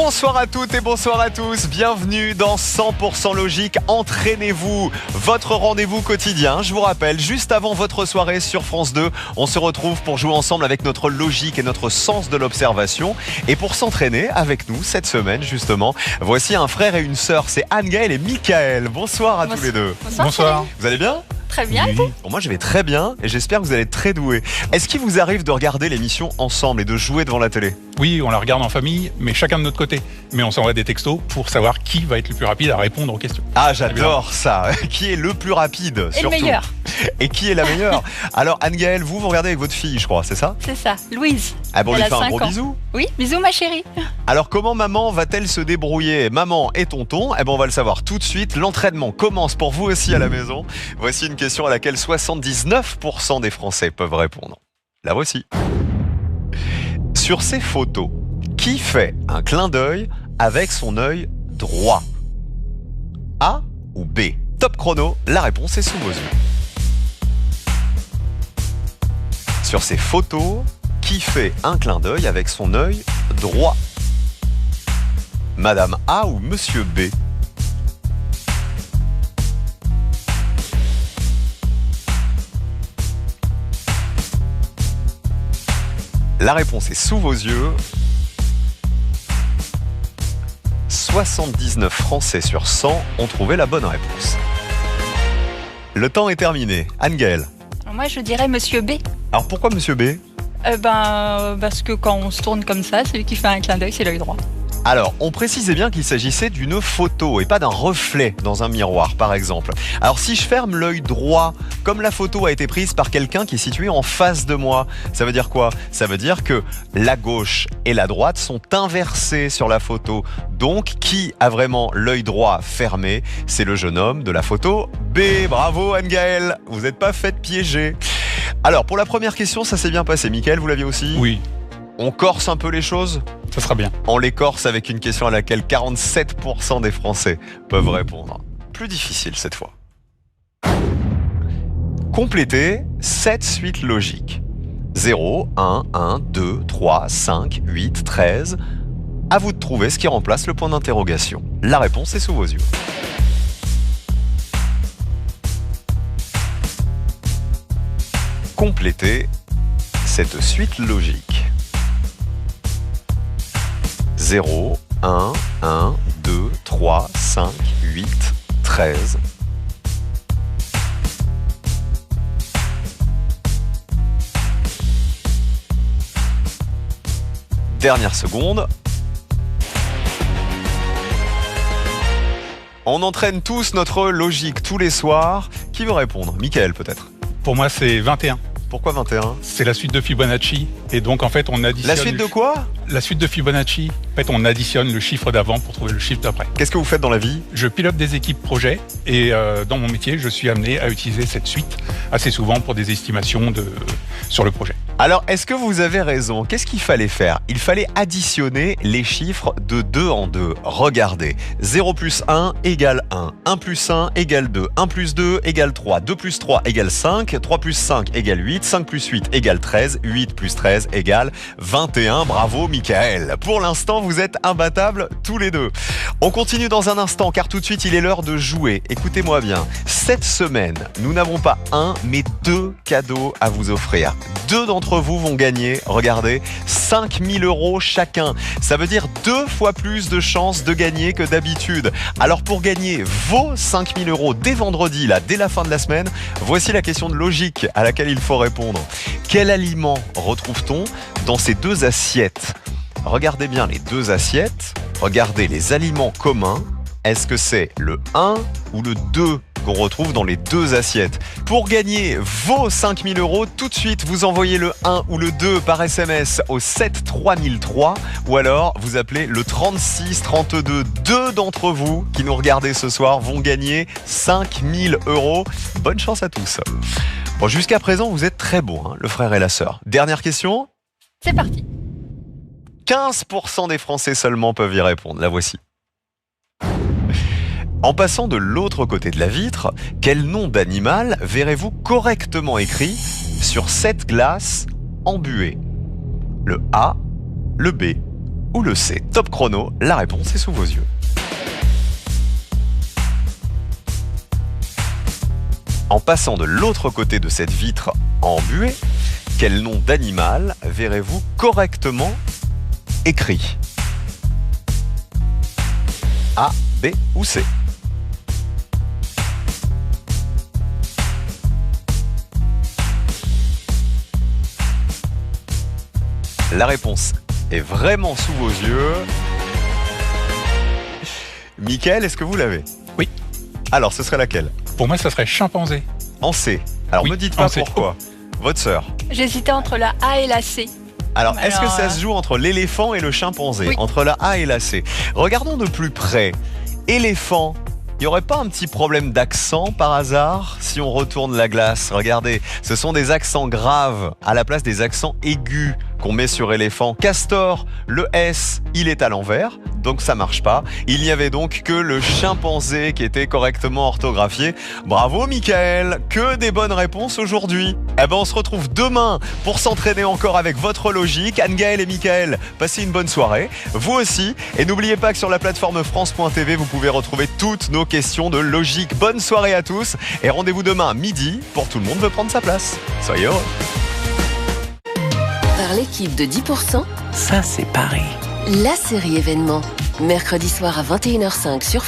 Bonsoir à toutes et bonsoir à tous, bienvenue dans 100% Logique, entraînez-vous, votre rendez-vous quotidien. Je vous rappelle, juste avant votre soirée sur France 2, on se retrouve pour jouer ensemble avec notre logique et notre sens de l'observation. Et pour s'entraîner avec nous cette semaine justement, voici un frère et une sœur, c'est Anne-Gaëlle et Michael. Bonsoir à tous les deux. Bonsoir. Vous allez bien ? Très bien. Oui. Bon, moi je vais très bien et j'espère que vous allez être très doués. Est-ce qu'il vous arrive de regarder l'émission ensemble et de jouer devant la télé ? Oui, on la regarde en famille, mais chacun de notre côté. Mais on s'envoie des textos pour savoir qui va être le plus rapide à répondre aux questions. Ah, j'adore ça. Qui est le plus rapide Et surtout. le meilleur. Et qui est la meilleure? Alors Anne-Gaëlle, vous regardez avec votre fille, je crois, c'est ça? C'est ça, Louise. Ah bon, on Elle lui a fait un 5 gros ans. bisou. Oui, bisous ma chérie. Alors comment maman va-t-elle se débrouiller? Maman et tonton, eh ben on va le savoir tout de suite. L'entraînement commence pour vous aussi à la maison. Voici une question à laquelle 79% des Français peuvent répondre. La voici. Sur ces photos, qui fait un clin d'œil avec son œil droit? A ou B? Top chrono, la réponse est sous vos yeux. Sur ces photos, qui fait un clin d'œil avec son œil droit? Madame A ou Monsieur B? La réponse est sous vos yeux. 79 Français sur 100 ont trouvé la bonne réponse. Le temps est terminé. Anne-Gaëlle. Moi je dirais Monsieur B. Alors pourquoi Monsieur B? Parce que quand on se tourne comme ça, celui qui fait un clin d'œil, c'est l'œil droit. Alors, on précisait bien qu'il s'agissait d'une photo et pas d'un reflet dans un miroir, par exemple. Alors, si je ferme l'œil droit, comme la photo a été prise par quelqu'un qui est situé en face de moi, ça veut dire quoi? Ça veut dire que la gauche et la droite sont inversées sur la photo. Donc, qui a vraiment l'œil droit fermé? C'est le jeune homme de la photo B. Bravo Anne-Gaëlle, vous n'êtes pas faite piéger. Alors, pour la première question, ça s'est bien passé. Michael, vous l'aviez aussi? Oui, On corse un peu les choses? ça sera bien. On les corse avec une question à laquelle 47% des Français peuvent répondre. Plus difficile cette fois. Complétez cette suite logique. 0, 1, 1, 2, 3, 5, 8, 13. À vous de trouver ce qui remplace le point d'interrogation. La réponse est sous vos yeux. Complétez cette suite logique. 0, 1, 1, 2, 3, 5, 8, 13. Dernière seconde. On entraîne tous notre logique tous les soirs. Qui veut répondre? Michael peut-être. Pour moi, c'est 21. Pourquoi 21? C'est la suite de Fibonacci. Et donc, en fait, on additionne... La suite de quoi? La suite de Fibonacci. En fait, on additionne le chiffre d'avant pour trouver le chiffre d'après. Qu'est-ce que vous faites dans la vie? Je pilote des équipes projets et dans mon métier, je suis amené à utiliser cette suite assez souvent pour des estimations sur le projet. Alors, est-ce que vous avez raison? Qu'est-ce qu'il fallait faire? Il fallait additionner les chiffres de 2 en 2. Regardez, 0 plus 1 égale 1, 1 plus 1 égale 2, 1 plus 2 égale 3, 2 plus 3 égale 5, 3 plus 5 égale 8, 5 plus 8 égale 13, 8 plus 13 égale 21. Bravo Michael. Pour l'instant, vous êtes imbattables tous les deux. On continue dans un instant car tout de suite, il est l'heure de jouer. Écoutez-moi bien, cette semaine, nous n'avons pas un, mais 2 cadeaux à vous offrir. 2 d'entre vous vont gagner, regardez, 5 000 € chacun. Ça veut dire 2 fois plus de chances de gagner que d'habitude. Alors pour gagner vos 5 000 € dès vendredi, là, dès la fin de la semaine, voici la question de logique à laquelle il faut répondre. Quel aliment retrouve-t-on dans ces 2 assiettes? Regardez bien les 2 assiettes, regardez les aliments communs. Est-ce que c'est le 1 ou le 2 qu'on retrouve dans les 2 assiettes? Pour gagner vos 5 000 €, tout de suite, vous envoyez le 1 ou le 2 par SMS au 7 3003 ou alors vous appelez le 36 32. 2 d'entre vous qui nous regardez ce soir vont gagner 5 000 €. Bonne chance à tous. Bon, jusqu'à présent, vous êtes très bons, hein, le frère et la sœur. Dernière question. C'est parti. 15% des Français seulement peuvent y répondre. La voici. En passant de l'autre côté de la vitre, quel nom d'animal verrez-vous correctement écrit sur cette glace embuée? Le A, le B ou le C? Top chrono, la réponse est sous vos yeux. En passant de l'autre côté de cette vitre embuée, quel nom d'animal verrez-vous correctement écrit? A, B ou C? La réponse est vraiment sous vos yeux. Mickaël, est-ce que vous l'avez? Oui. Alors, ce serait laquelle? Pour moi, ça serait chimpanzé. En C. Alors, Oui, me dites en pas C. pourquoi. Votre sœur. J'hésitais entre la A et la C. Alors, est-ce que Alors, ça se joue entre l'éléphant et le chimpanzé? Oui. Entre la A et la C. Regardons de plus près. Éléphant. Il n'y aurait pas un petit problème d'accent par hasard si on retourne la glace? Regardez, ce sont des accents graves à la place des accents aigus qu'on met sur éléphant. Castor, le S, il est à l'envers, donc ça marche pas. Il n'y avait donc que le chimpanzé qui était correctement orthographié. Bravo Mickaël, que des bonnes réponses aujourd'hui. Eh ben on se retrouve demain pour s'entraîner encore avec votre logique. Anne-Gaëlle et Mickaël, passez une bonne soirée. Vous aussi. Et n'oubliez pas que sur la plateforme France.tv, vous pouvez retrouver toutes nos questions de logique. Bonne soirée à tous et rendez-vous demain midi pour Tout le monde veut prendre sa place. Soyez heureux. Par l'équipe de 10%, Ça, c'est Paris. la série événement. Mercredi soir à 21h05 sur